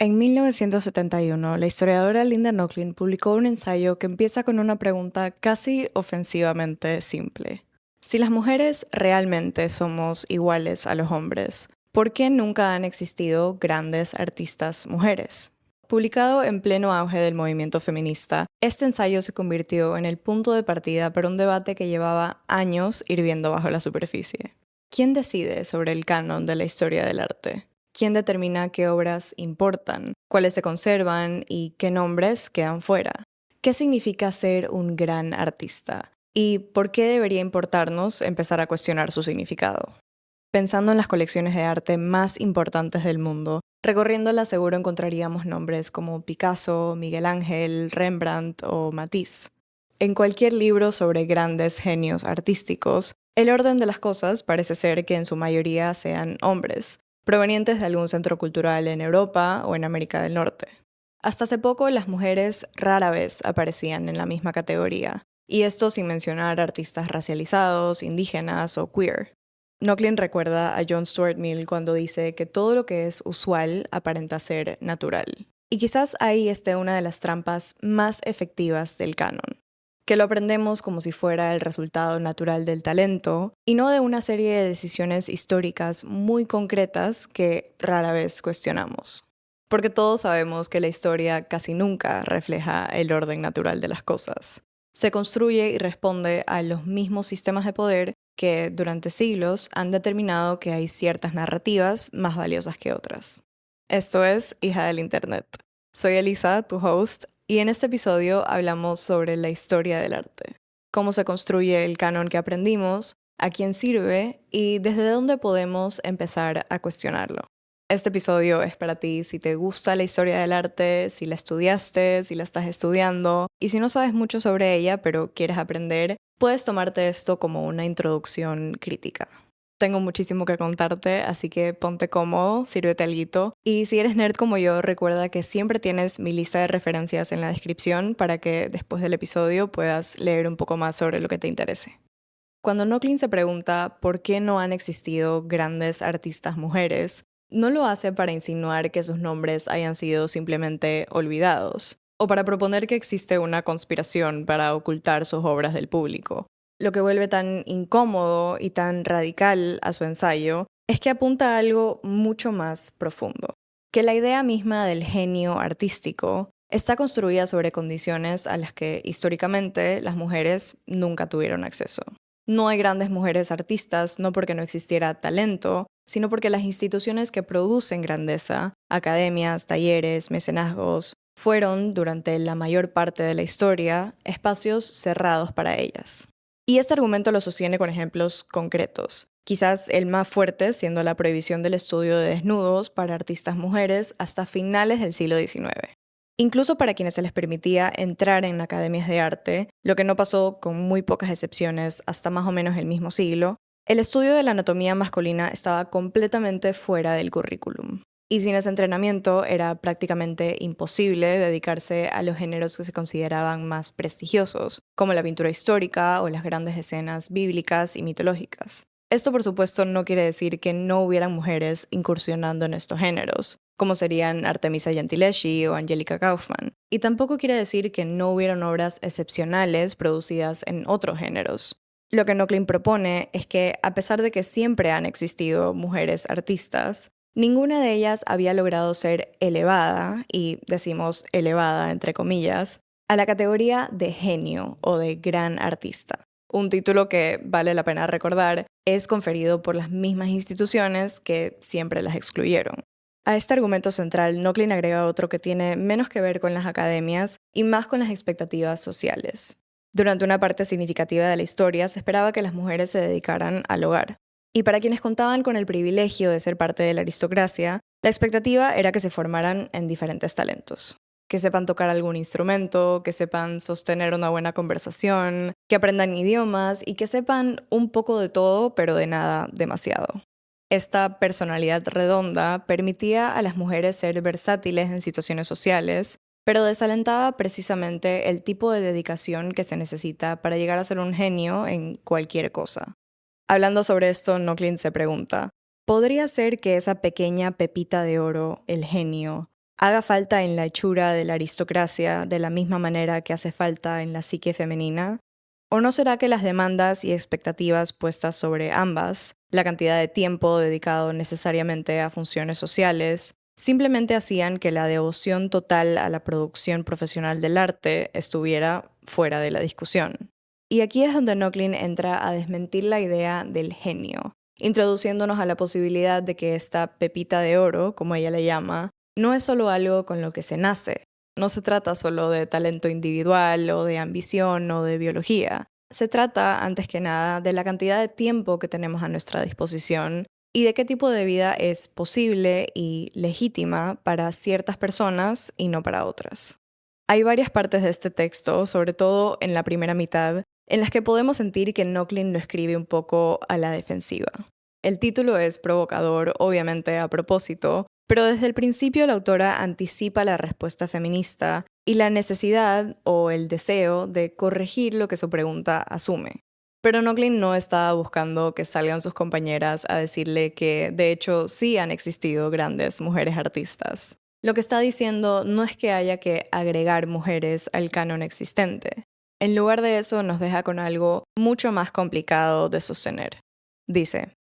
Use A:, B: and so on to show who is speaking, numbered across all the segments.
A: En 1971, la historiadora Linda Nochlin publicó un ensayo que empieza con una pregunta casi ofensivamente simple. Si las mujeres realmente somos iguales a los hombres, ¿por qué nunca han existido grandes artistas mujeres? Publicado en pleno auge del movimiento feminista, este ensayo se convirtió en el punto de partida para un debate que llevaba años hirviendo bajo la superficie. ¿Quién decide sobre el canon de la historia del arte? ¿Quién determina qué obras importan, cuáles se conservan y qué nombres quedan fuera? ¿Qué significa ser un gran artista? ¿Y por qué debería importarnos empezar a cuestionar su significado? Pensando en las colecciones de arte más importantes del mundo, recorriéndolas seguro encontraríamos nombres como Picasso, Miguel Ángel, Rembrandt o Matisse. En cualquier libro sobre grandes genios artísticos, el orden de las cosas parece ser que en su mayoría sean hombres, provenientes de algún centro cultural en Europa o en América del Norte. Hasta hace poco las mujeres rara vez aparecían en la misma categoría, y esto sin mencionar artistas racializados, indígenas o queer. Nochlin recuerda a John Stuart Mill cuando dice que todo lo que es usual aparenta ser natural. Y quizás ahí esté una de las trampas más efectivas del canon, que lo aprendemos como si fuera el resultado natural del talento y no de una serie de decisiones históricas muy concretas que rara vez cuestionamos. Porque todos sabemos que la historia casi nunca refleja el orden natural de las cosas. Se construye y responde a los mismos sistemas de poder que durante siglos han determinado que hay ciertas narrativas más valiosas que otras. Esto es Hija del Internet. Soy Elisa, tu host, y en este episodio hablamos sobre la historia del arte, cómo se construye el canon que aprendimos, a quién sirve y desde dónde podemos empezar a cuestionarlo. Este episodio es para ti si te gusta la historia del arte, si la estudiaste, si la estás estudiando, y si no sabes mucho sobre ella pero quieres aprender, puedes tomarte esto como una introducción crítica. Tengo muchísimo que contarte, así que ponte cómodo, sírvete alguito. Y si eres nerd como yo, recuerda que siempre tienes mi lista de referencias en la descripción para que después del episodio puedas leer un poco más sobre lo que te interese. Cuando Nochlin se pregunta por qué no han existido grandes artistas mujeres, no lo hace para insinuar que sus nombres hayan sido simplemente olvidados, o para proponer que existe una conspiración para ocultar sus obras del público. Lo que vuelve tan incómodo y tan radical a su ensayo es que apunta a algo mucho más profundo, que la idea misma del genio artístico está construida sobre condiciones a las que históricamente las mujeres nunca tuvieron acceso. No hay grandes mujeres artistas, no porque no existiera talento, sino porque las instituciones que producen grandeza, academias, talleres, mecenazgos, fueron, durante la mayor parte de la historia, espacios cerrados para ellas. Y este argumento lo sostiene con ejemplos concretos, quizás el más fuerte siendo la prohibición del estudio de desnudos para artistas mujeres hasta finales del siglo XIX. Incluso para quienes se les permitía entrar en academias de arte, lo que no pasó con muy pocas excepciones hasta más o menos el mismo siglo, el estudio de la anatomía masculina estaba completamente fuera del currículum. Y sin ese entrenamiento era prácticamente imposible dedicarse a los géneros que se consideraban más prestigiosos, como la pintura histórica o las grandes escenas bíblicas y mitológicas. Esto, por supuesto, no quiere decir que no hubieran mujeres incursionando en estos géneros, como serían Artemisa Gentileschi o Angelica Kauffman. Y tampoco quiere decir que no hubieran obras excepcionales producidas en otros géneros. Lo que Nochlin propone es que, a pesar de que siempre han existido mujeres artistas, ninguna de ellas había logrado ser elevada, y decimos elevada entre comillas, a la categoría de genio o de gran artista. Un título que, vale la pena recordar, es conferido por las mismas instituciones que siempre las excluyeron. A este argumento central, Nochlin agrega otro que tiene menos que ver con las academias y más con las expectativas sociales. Durante una parte significativa de la historia se esperaba que las mujeres se dedicaran al hogar. Y para quienes contaban con el privilegio de ser parte de la aristocracia, la expectativa era que se formaran en diferentes talentos. Que sepan tocar algún instrumento, que sepan sostener una buena conversación, que aprendan idiomas y que sepan un poco de todo, pero de nada demasiado. Esta personalidad redonda permitía a las mujeres ser versátiles en situaciones sociales, pero desalentaba precisamente el tipo de dedicación que se necesita para llegar a ser un genio en cualquier cosa. Hablando sobre esto, Nochlin se pregunta, ¿podría ser que esa pequeña pepita de oro, el genio, haga falta en la hechura de la aristocracia de la misma manera que hace falta en la psique femenina? ¿O no será que las demandas y expectativas puestas sobre ambas, la cantidad de tiempo dedicado necesariamente a funciones sociales, simplemente hacían que la devoción total a la producción profesional del arte estuviera fuera de la discusión? Y aquí es donde Nochlin entra a desmentir la idea del genio, introduciéndonos a la posibilidad de que esta pepita de oro, como ella le llama, no es solo algo con lo que se nace. No se trata solo de talento individual o de ambición o de biología. Se trata, antes que nada, de la cantidad de tiempo que tenemos a nuestra disposición y de qué tipo de vida es posible y legítima para ciertas personas y no para otras. Hay varias partes de este texto, sobre todo en la primera mitad, en las que podemos sentir que Nochlin lo escribe un poco a la defensiva. El título es provocador, obviamente a propósito, pero desde el principio la autora anticipa la respuesta feminista y la necesidad o el deseo de corregir lo que su pregunta asume. Pero Nochlin no estaba buscando que salgan sus compañeras a decirle que, de hecho, sí han existido grandes mujeres artistas. Lo que está diciendo no es que haya que agregar mujeres al canon existente. En lugar de eso, nos deja con algo mucho más complicado de sostener. Dice: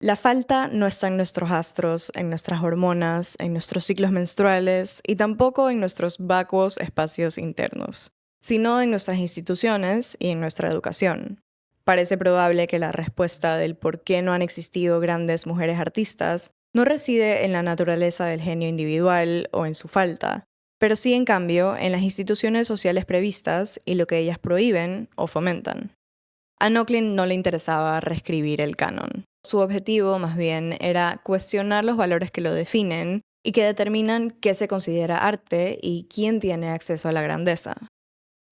A: la falta no está en nuestros astros, en nuestras hormonas, en nuestros ciclos menstruales y tampoco en nuestros vacuos espacios internos, sino en nuestras instituciones y en nuestra educación. Parece probable que la respuesta del por qué no han existido grandes mujeres artistas no reside en la naturaleza del genio individual o en su falta, pero sí, en cambio, en las instituciones sociales previstas y lo que ellas prohíben o fomentan. A Nochlin no le interesaba reescribir el canon. Su objetivo, más bien, era cuestionar los valores que lo definen y que determinan qué se considera arte y quién tiene acceso a la grandeza.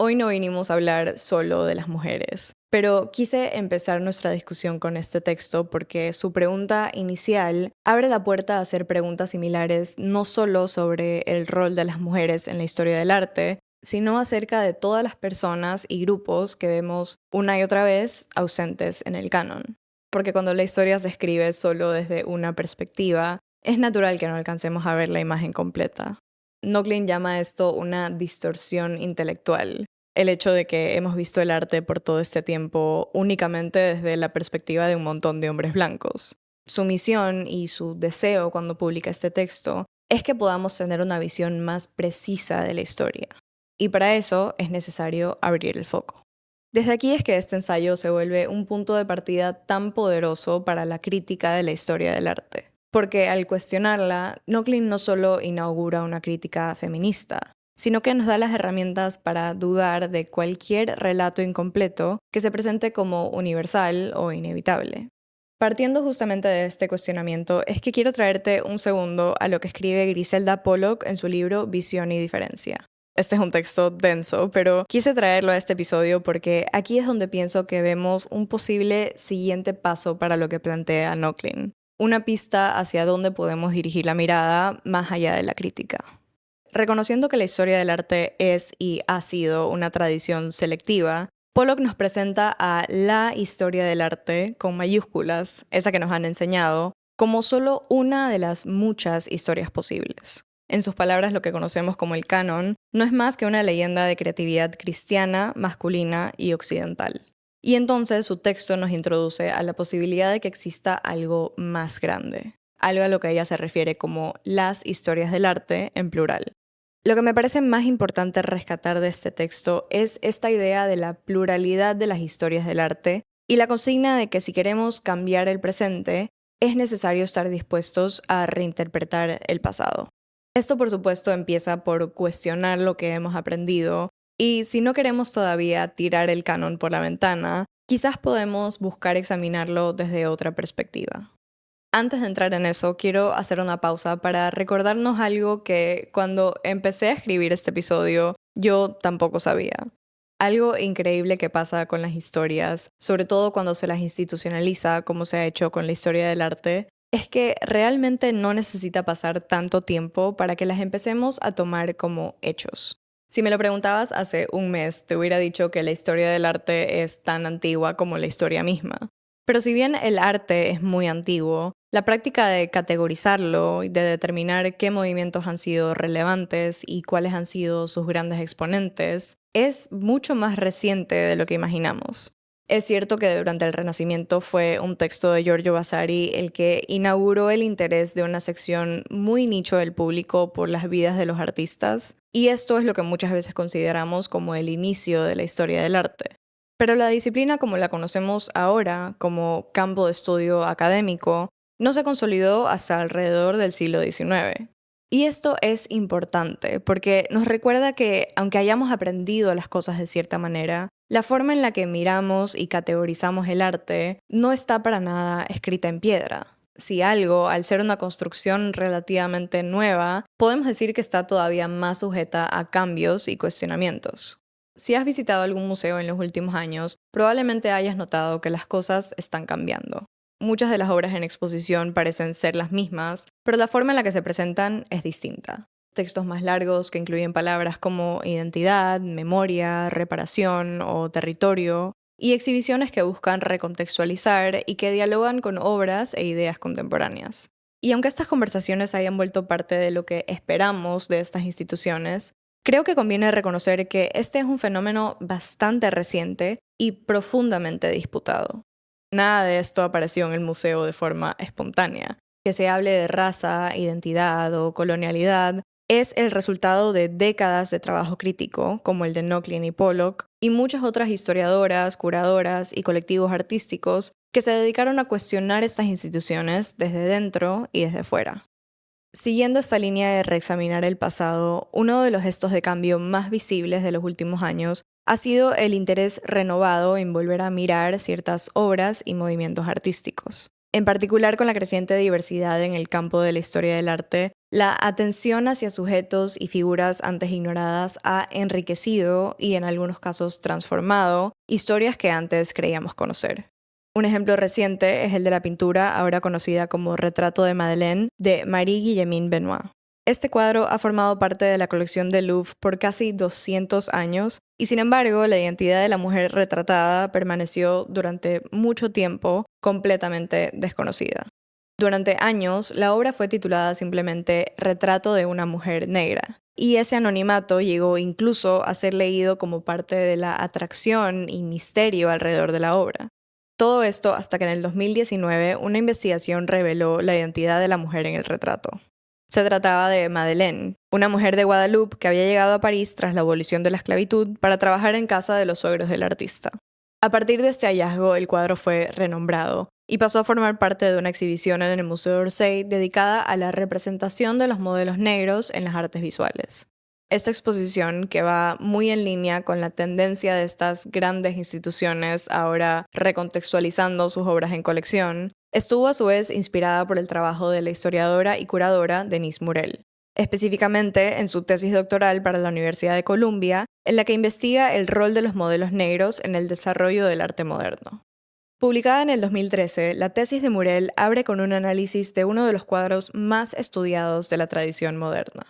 A: Hoy no vinimos a hablar solo de las mujeres, pero quise empezar nuestra discusión con este texto porque su pregunta inicial abre la puerta a hacer preguntas similares no solo sobre el rol de las mujeres en la historia del arte, sino acerca de todas las personas y grupos que vemos una y otra vez ausentes en el canon. Porque cuando la historia se escribe solo desde una perspectiva, es natural que no alcancemos a ver la imagen completa. Nochlin llama esto una distorsión intelectual, el hecho de que hemos visto el arte por todo este tiempo únicamente desde la perspectiva de un montón de hombres blancos. Su misión y su deseo cuando publica este texto es que podamos tener una visión más precisa de la historia. Y para eso es necesario abrir el foco. Desde aquí es que este ensayo se vuelve un punto de partida tan poderoso para la crítica de la historia del arte. Porque al cuestionarla, Nochlin no solo inaugura una crítica feminista, sino que nos da las herramientas para dudar de cualquier relato incompleto que se presente como universal o inevitable. Partiendo justamente de este cuestionamiento, es que quiero traerte un segundo a lo que escribe Griselda Pollock en su libro Visión y Diferencia. Este es un texto denso, pero quise traerlo a este episodio porque aquí es donde pienso que vemos un posible siguiente paso para lo que plantea Nochlin. Una pista hacia dónde podemos dirigir la mirada más allá de la crítica. Reconociendo que la historia del arte es y ha sido una tradición selectiva, Pollock nos presenta a la historia del arte, con mayúsculas, esa que nos han enseñado, como solo una de las muchas historias posibles. En sus palabras, lo que conocemos como el canon no es más que una leyenda de creatividad cristiana, masculina y occidental. Y entonces su texto nos introduce a la posibilidad de que exista algo más grande, algo a lo que ella se refiere como las historias del arte en plural. Lo que me parece más importante rescatar de este texto es esta idea de la pluralidad de las historias del arte y la consigna de que si queremos cambiar el presente, es necesario estar dispuestos a reinterpretar el pasado. Esto, por supuesto, empieza por cuestionar lo que hemos aprendido y si no queremos todavía tirar el canon por la ventana, quizás podemos buscar examinarlo desde otra perspectiva. Antes de entrar en eso, quiero hacer una pausa para recordarnos algo que cuando empecé a escribir este episodio, yo tampoco sabía. Algo increíble que pasa con las historias, sobre todo cuando se las institucionaliza, como se ha hecho con la historia del arte, es que realmente no necesita pasar tanto tiempo para que las empecemos a tomar como hechos. Si me lo preguntabas hace un mes, te hubiera dicho que la historia del arte es tan antigua como la historia misma. Pero si bien el arte es muy antiguo, la práctica de categorizarlo y de determinar qué movimientos han sido relevantes y cuáles han sido sus grandes exponentes es mucho más reciente de lo que imaginamos. Es cierto que durante el Renacimiento fue un texto de Giorgio Vasari el que inauguró el interés de una sección muy nicho del público por las vidas de los artistas, y esto es lo que muchas veces consideramos como el inicio de la historia del arte. Pero la disciplina como la conocemos ahora, como campo de estudio académico, no se consolidó hasta alrededor del siglo XIX. Y esto es importante porque nos recuerda que, aunque hayamos aprendido las cosas de cierta manera, la forma en la que miramos y categorizamos el arte no está para nada escrita en piedra. Si algo, al ser una construcción relativamente nueva, podemos decir que está todavía más sujeta a cambios y cuestionamientos. Si has visitado algún museo en los últimos años, probablemente hayas notado que las cosas están cambiando. Muchas de las obras en exposición parecen ser las mismas, pero la forma en la que se presentan es distinta. Textos más largos que incluyen palabras como identidad, memoria, reparación o territorio, y exhibiciones que buscan recontextualizar y que dialogan con obras e ideas contemporáneas. Y aunque estas conversaciones hayan vuelto parte de lo que esperamos de estas instituciones, creo que conviene reconocer que este es un fenómeno bastante reciente y profundamente disputado. Nada de esto apareció en el museo de forma espontánea. Que se hable de raza, identidad o colonialidad es el resultado de décadas de trabajo crítico, como el de Nochlin y Pollock, y muchas otras historiadoras, curadoras y colectivos artísticos que se dedicaron a cuestionar estas instituciones desde dentro y desde fuera. Siguiendo esta línea de reexaminar el pasado, uno de los gestos de cambio más visibles de los últimos años ha sido el interés renovado en volver a mirar ciertas obras y movimientos artísticos. En particular, con la creciente diversidad en el campo de la historia del arte, la atención hacia sujetos y figuras antes ignoradas ha enriquecido y en algunos casos transformado historias que antes creíamos conocer. Un ejemplo reciente es el de la pintura ahora conocida como Retrato de Madeleine de Marie-Guillemine Benoit. Este cuadro ha formado parte de la colección del Louvre por casi 200 años y sin embargo la identidad de la mujer retratada permaneció durante mucho tiempo completamente desconocida. Durante años, la obra fue titulada simplemente Retrato de una mujer negra, y ese anonimato llegó incluso a ser leído como parte de la atracción y misterio alrededor de la obra. Todo esto hasta que en el 2019 una investigación reveló la identidad de la mujer en el retrato. Se trataba de Madeleine, una mujer de Guadalupe que había llegado a París tras la abolición de la esclavitud para trabajar en casa de los suegros del artista. A partir de este hallazgo, el cuadro fue renombrado y pasó a formar parte de una exhibición en el Museo d'Orsay dedicada a la representación de los modelos negros en las artes visuales. Esta exposición, que va muy en línea con la tendencia de estas grandes instituciones ahora recontextualizando sus obras en colección, estuvo a su vez inspirada por el trabajo de la historiadora y curadora Denise Murel, específicamente en su tesis doctoral para la Universidad de Columbia, en la que investiga el rol de los modelos negros en el desarrollo del arte moderno. Publicada en el 2013, la tesis de Murel abre con un análisis de uno de los cuadros más estudiados de la tradición moderna.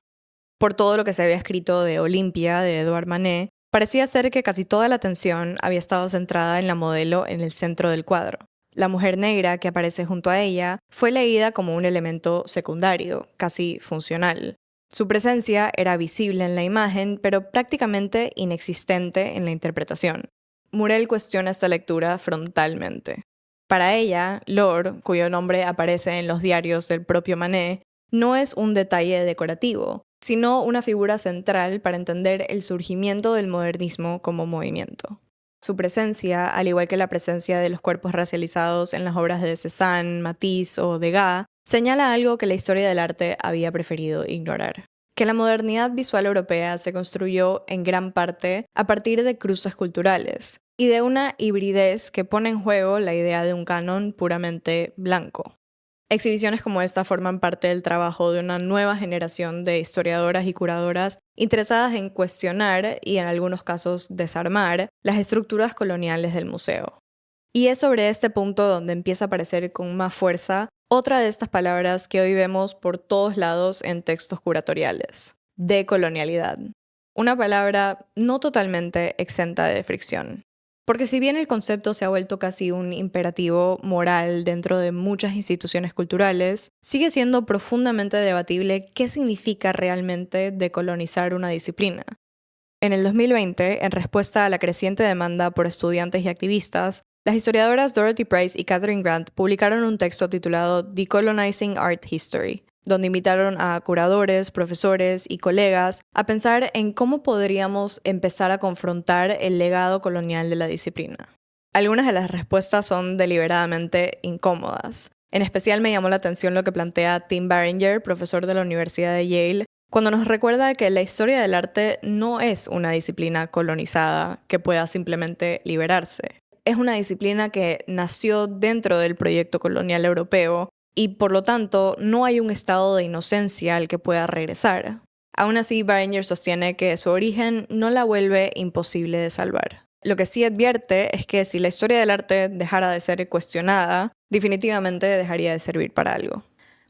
A: Por todo lo que se había escrito de Olimpia, de Edouard Manet, parecía ser que casi toda la atención había estado centrada en la modelo en el centro del cuadro. La mujer negra que aparece junto a ella fue leída como un elemento secundario, casi funcional. Su presencia era visible en la imagen, pero prácticamente inexistente en la interpretación. Murel cuestiona esta lectura frontalmente. Para ella, Laure, cuyo nombre aparece en los diarios del propio Manet, no es un detalle decorativo, sino una figura central para entender el surgimiento del modernismo como movimiento. Su presencia, al igual que la presencia de los cuerpos racializados en las obras de Cézanne, Matisse o Degas, señala algo que la historia del arte había preferido ignorar: que la modernidad visual europea se construyó en gran parte a partir de cruces culturales y de una hibridez que pone en juego la idea de un canon puramente blanco. Exhibiciones como esta forman parte del trabajo de una nueva generación de historiadoras y curadoras interesadas en cuestionar y en algunos casos desarmar las estructuras coloniales del museo. Y es sobre este punto donde empieza a aparecer con más fuerza otra de estas palabras que hoy vemos por todos lados en textos curatoriales: decolonialidad. Una palabra no totalmente exenta de fricción. Porque si bien el concepto se ha vuelto casi un imperativo moral dentro de muchas instituciones culturales, sigue siendo profundamente debatible qué significa realmente decolonizar una disciplina. En el 2020, en respuesta a la creciente demanda por estudiantes y activistas, las historiadoras Dorothy Price y Catherine Grant publicaron un texto titulado Decolonizing Art History, donde invitaron a curadores, profesores y colegas a pensar en cómo podríamos empezar a confrontar el legado colonial de la disciplina. Algunas de las respuestas son deliberadamente incómodas. En especial me llamó la atención lo que plantea Tim Barringer, profesor de la Universidad de Yale, cuando nos recuerda que la historia del arte no es una disciplina colonizada que pueda simplemente liberarse. Es una disciplina que nació dentro del proyecto colonial europeo y por lo tanto no hay un estado de inocencia al que pueda regresar. Aún así, Barringer sostiene que su origen no la vuelve imposible de salvar. Lo que sí advierte es que si la historia del arte dejara de ser cuestionada, definitivamente dejaría de servir para algo.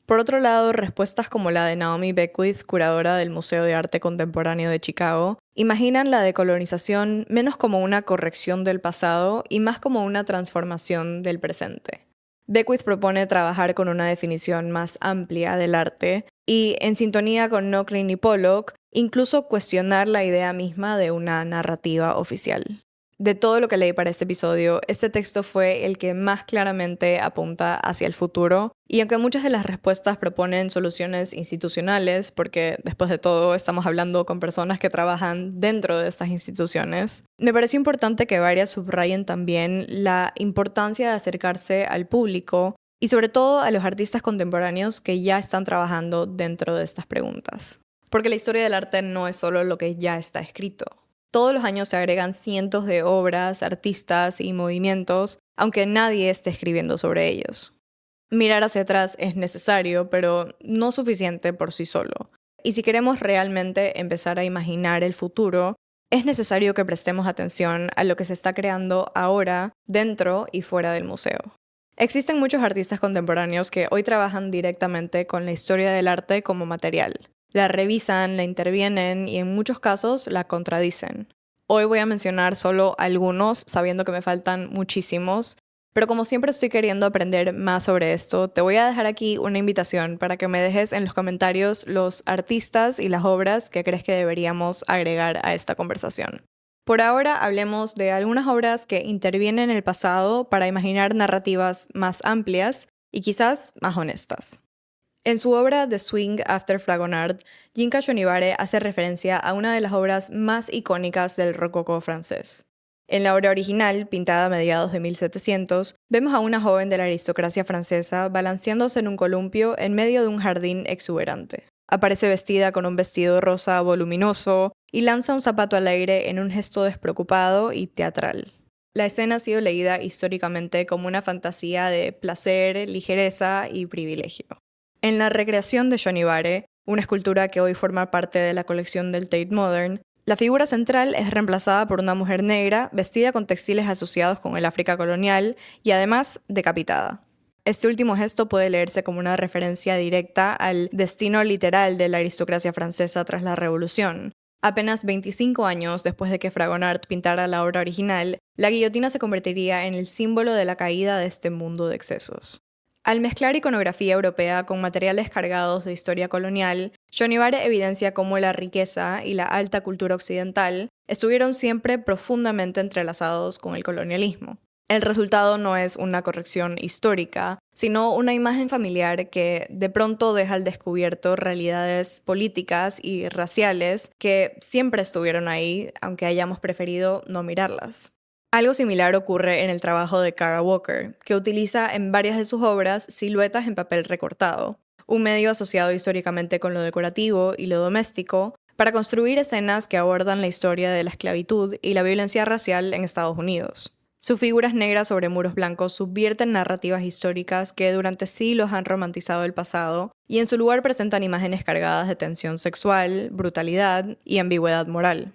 A: Por otro lado, respuestas como la de Naomi Beckwith, curadora del Museo de Arte Contemporáneo de Chicago, imaginan la decolonización menos como una corrección del pasado y más como una transformación del presente. Beckwith propone trabajar con una definición más amplia del arte y, en sintonía con Nochlin y Pollock, incluso cuestionar la idea misma de una narrativa oficial. De todo lo que leí para este episodio, este texto fue el que más claramente apunta hacia el futuro, y aunque muchas de las respuestas proponen soluciones institucionales, porque después de todo estamos hablando con personas que trabajan dentro de estas instituciones, me pareció importante que varias subrayen también la importancia de acercarse al público y sobre todo a los artistas contemporáneos que ya están trabajando dentro de estas preguntas. Porque la historia del arte no es solo lo que ya está escrito. Todos los años se agregan cientos de obras, artistas y movimientos, aunque nadie esté escribiendo sobre ellos. Mirar hacia atrás es necesario, pero no suficiente por sí solo. Y si queremos realmente empezar a imaginar el futuro, es necesario que prestemos atención a lo que se está creando ahora, dentro y fuera del museo. Existen muchos artistas contemporáneos que hoy trabajan directamente con la historia del arte como material. La revisan, la intervienen y en muchos casos la contradicen. Hoy voy a mencionar solo algunos, sabiendo que me faltan muchísimos, pero como siempre estoy queriendo aprender más sobre esto, te voy a dejar aquí una invitación para que me dejes en los comentarios los artistas y las obras que crees que deberíamos agregar a esta conversación. Por ahora hablemos de algunas obras que intervienen en el pasado para imaginar narrativas más amplias y quizás más honestas. En su obra The Swing After Fragonard, Yinka Shonibare hace referencia a una de las obras más icónicas del rococó francés. En la obra original, pintada a mediados de 1700, vemos a una joven de la aristocracia francesa balanceándose en un columpio en medio de un jardín exuberante. Aparece vestida con un vestido rosa voluminoso y lanza un zapato al aire en un gesto despreocupado y teatral. La escena ha sido leída históricamente como una fantasía de placer, ligereza y privilegio. En la recreación de Shonibare, una escultura que hoy forma parte de la colección del Tate Modern, la figura central es reemplazada por una mujer negra vestida con textiles asociados con el África colonial y además decapitada. Este último gesto puede leerse como una referencia directa al destino literal de la aristocracia francesa tras la Revolución. Apenas 25 años después de que Fragonard pintara la obra original, la guillotina se convertiría en el símbolo de la caída de este mundo de excesos. Al mezclar iconografía europea con materiales cargados de historia colonial, Shonibare evidencia cómo la riqueza y la alta cultura occidental estuvieron siempre profundamente entrelazados con el colonialismo. El resultado no es una corrección histórica, sino una imagen familiar que de pronto deja al descubierto realidades políticas y raciales que siempre estuvieron ahí, aunque hayamos preferido no mirarlas. Algo similar ocurre en el trabajo de Kara Walker, que utiliza en varias de sus obras siluetas en papel recortado, un medio asociado históricamente con lo decorativo y lo doméstico, para construir escenas que abordan la historia de la esclavitud y la violencia racial en Estados Unidos. Sus figuras negras sobre muros blancos subvierten narrativas históricas que durante siglos han romantizado el pasado y en su lugar presentan imágenes cargadas de tensión sexual, brutalidad y ambigüedad moral.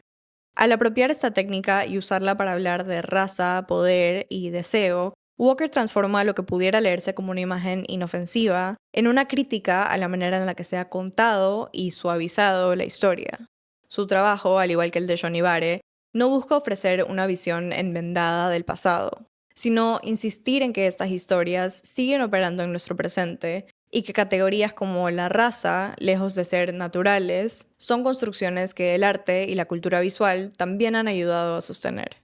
A: Al apropiar esta técnica y usarla para hablar de raza, poder y deseo, Walker transforma lo que pudiera leerse como una imagen inofensiva en una crítica a la manera en la que se ha contado y suavizado la historia. Su trabajo, al igual que el de Shonibare, no busca ofrecer una visión enmendada del pasado, sino insistir en que estas historias siguen operando en nuestro presente y que categorías como la raza, lejos de ser naturales, son construcciones que el arte y la cultura visual también han ayudado a sostener.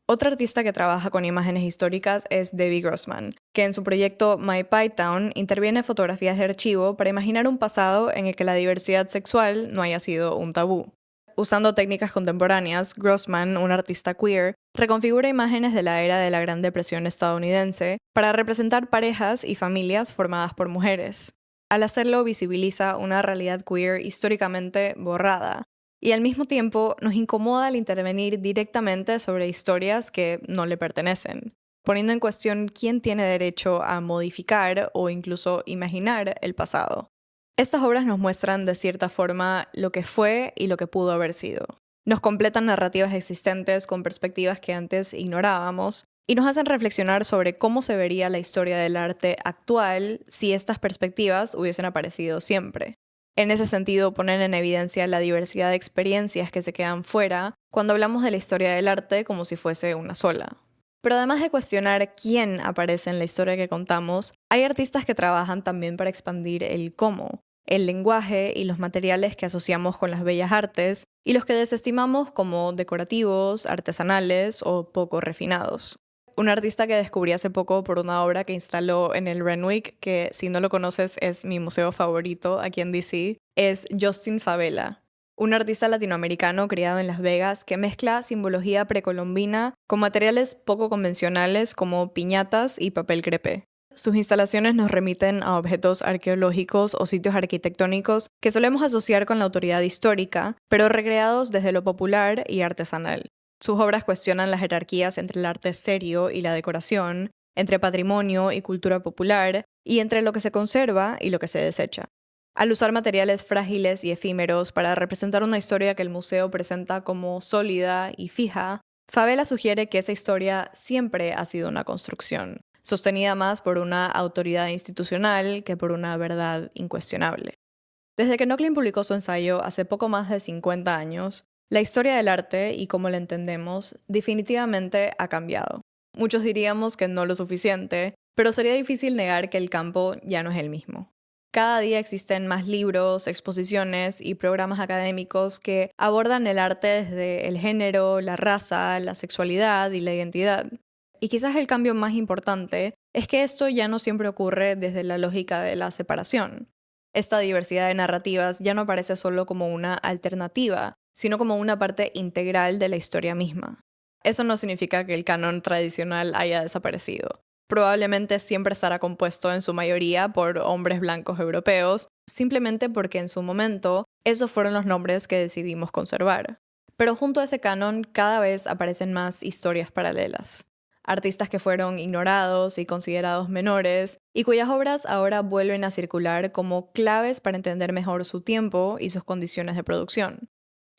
A: Otra artista que trabaja con imágenes históricas es Debbie Grossman, que en su proyecto My Python interviene fotografías de archivo para imaginar un pasado en el que la diversidad sexual no haya sido un tabú. Usando técnicas contemporáneas, Grossman, un artista queer, reconfigura imágenes de la era de la Gran Depresión estadounidense para representar parejas y familias formadas por mujeres. Al hacerlo, visibiliza una realidad queer históricamente borrada, y al mismo tiempo nos incomoda al intervenir directamente sobre historias que no le pertenecen, poniendo en cuestión quién tiene derecho a modificar o incluso imaginar el pasado. Estas obras nos muestran de cierta forma lo que fue y lo que pudo haber sido. Nos completan narrativas existentes con perspectivas que antes ignorábamos y nos hacen reflexionar sobre cómo se vería la historia del arte actual si estas perspectivas hubiesen aparecido siempre. En ese sentido, ponen en evidencia la diversidad de experiencias que se quedan fuera cuando hablamos de la historia del arte como si fuese una sola. Pero además de cuestionar quién aparece en la historia que contamos, hay artistas que trabajan también para expandir el cómo, el lenguaje y los materiales que asociamos con las bellas artes y los que desestimamos como decorativos, artesanales o poco refinados. Un artista que descubrí hace poco por una obra que instaló en el Renwick, que si no lo conoces es mi museo favorito aquí en DC, es Justin Favela, un artista latinoamericano criado en Las Vegas que mezcla simbología precolombina con materiales poco convencionales como piñatas y papel crepé. Sus instalaciones nos remiten a objetos arqueológicos o sitios arquitectónicos que solemos asociar con la autoridad histórica, pero recreados desde lo popular y artesanal. Sus obras cuestionan las jerarquías entre el arte serio y la decoración, entre patrimonio y cultura popular, y entre lo que se conserva y lo que se desecha. Al usar materiales frágiles y efímeros para representar una historia que el museo presenta como sólida y fija, Favela sugiere que esa historia siempre ha sido una construcción, sostenida más por una autoridad institucional que por una verdad incuestionable. Desde que Nochlin publicó su ensayo hace poco más de 50 años, la historia del arte y cómo la entendemos definitivamente ha cambiado. Muchos diríamos que no lo suficiente, pero sería difícil negar que el campo ya no es el mismo. Cada día existen más libros, exposiciones y programas académicos que abordan el arte desde el género, la raza, la sexualidad y la identidad. Y quizás el cambio más importante es que esto ya no siempre ocurre desde la lógica de la separación. Esta diversidad de narrativas ya no aparece solo como una alternativa, sino como una parte integral de la historia misma. Eso no significa que el canon tradicional haya desaparecido. Probablemente siempre estará compuesto en su mayoría por hombres blancos europeos, simplemente porque en su momento esos fueron los nombres que decidimos conservar. Pero junto a ese canon cada vez aparecen más historias paralelas. Artistas que fueron ignorados y considerados menores, y cuyas obras ahora vuelven a circular como claves para entender mejor su tiempo y sus condiciones de producción.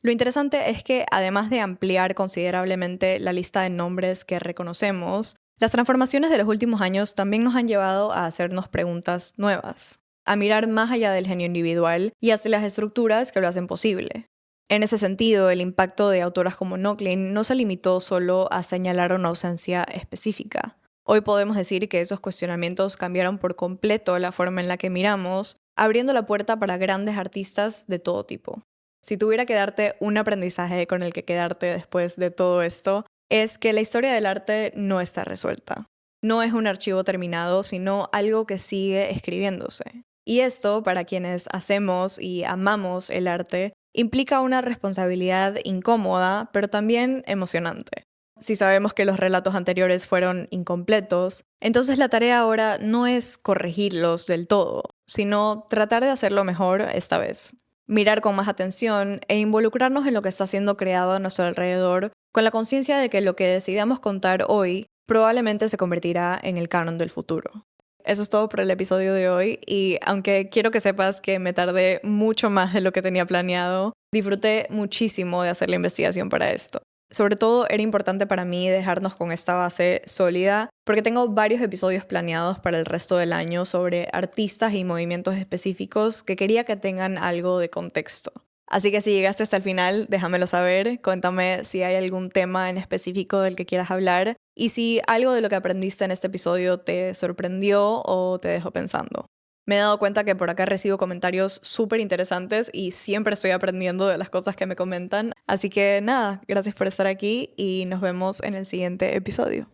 A: Lo interesante es que, además de ampliar considerablemente la lista de nombres que reconocemos, las transformaciones de los últimos años también nos han llevado a hacernos preguntas nuevas, a mirar más allá del genio individual y hacia las estructuras que lo hacen posible. En ese sentido, el impacto de autoras como Nochlin no se limitó solo a señalar una ausencia específica. Hoy podemos decir que esos cuestionamientos cambiaron por completo la forma en la que miramos, abriendo la puerta para grandes artistas de todo tipo. Si tuviera que darte un aprendizaje con el que quedarte después de todo esto, es que la historia del arte no está resuelta. No es un archivo terminado, sino algo que sigue escribiéndose. Y esto, para quienes hacemos y amamos el arte, implica una responsabilidad incómoda, pero también emocionante. Si sabemos que los relatos anteriores fueron incompletos, entonces la tarea ahora no es corregirlos del todo, sino tratar de hacerlo mejor esta vez. Mirar con más atención e involucrarnos en lo que está siendo creado a nuestro alrededor, con la conciencia de que lo que decidamos contar hoy probablemente se convertirá en el canon del futuro. Eso es todo por el episodio de hoy, y aunque quiero que sepas que me tardé mucho más de lo que tenía planeado, disfruté muchísimo de hacer la investigación para esto. Sobre todo era importante para mí dejarnos con esta base sólida, porque tengo varios episodios planeados para el resto del año sobre artistas y movimientos específicos que quería que tengan algo de contexto. Así que si llegaste hasta el final, déjamelo saber, cuéntame si hay algún tema en específico del que quieras hablar y si algo de lo que aprendiste en este episodio te sorprendió o te dejó pensando. Me he dado cuenta que por acá recibo comentarios súper interesantes y siempre estoy aprendiendo de las cosas que me comentan. Así que nada, gracias por estar aquí y nos vemos en el siguiente episodio.